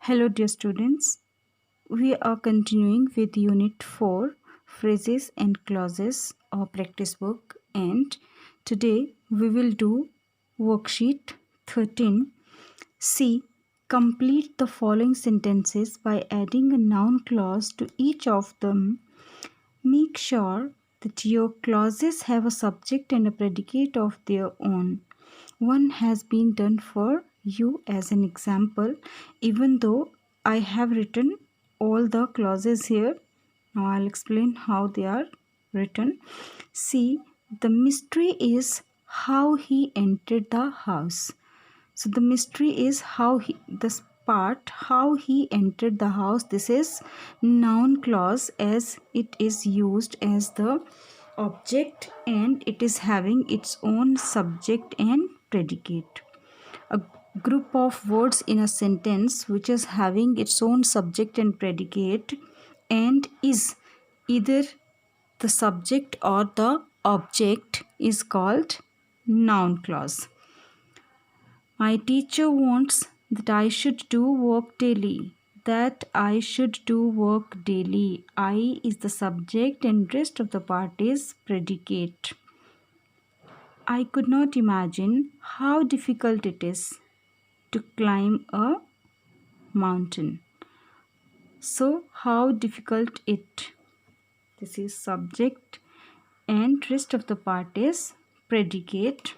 Hello, dear students. We are continuing with Unit 4 Phrases and Clauses or Practice Book, and today we will do Worksheet 13. C. Complete the following sentences by adding a noun clause to each of them. Make sure that your clauses have a subject and a predicate of their own. One has been done for you as an example, even though I have written all the clauses here. Now I'll explain how they are written. See, the mystery is how he entered the house. So the mystery is this part how he entered the house. This is noun clause as it is used as the object and it is having its own subject and predicate. A group of words in a sentence which is having its own subject and predicate and is either the subject or the object is called noun clause. My teacher wants that I should do work daily. That I should do work daily. I is the subject and rest of the part is predicate. I could not imagine how difficult it is to climb a mountain. So, how difficult it? This is subject and rest of the part is predicate.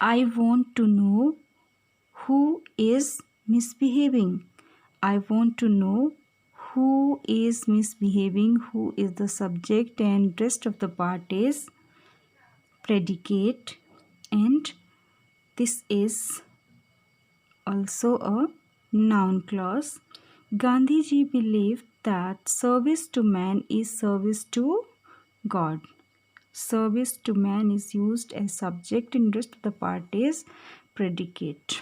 I want to know who is misbehaving. I want to know who is misbehaving, who is the subject and rest of the part is predicate, and this is also a noun clause. Gandhiji believed that service to man is service to God. Service to man is used as subject and rest of the part is predicate.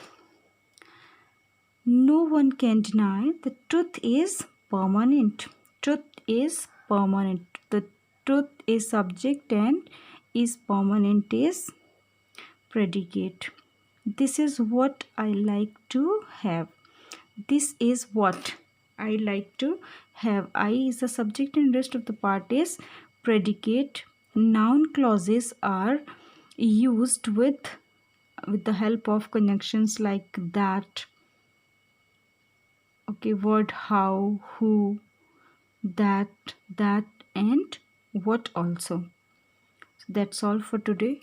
No one can deny the truth is permanent. Truth is permanent. The truth is subject and is permanent is predicate. This is what I like to have. This is what I like to have. I is the subject and rest of the part is predicate. Noun clauses are used with the help of conjunctions like that. Okay, word how, who, that, and what also. So that's all for today.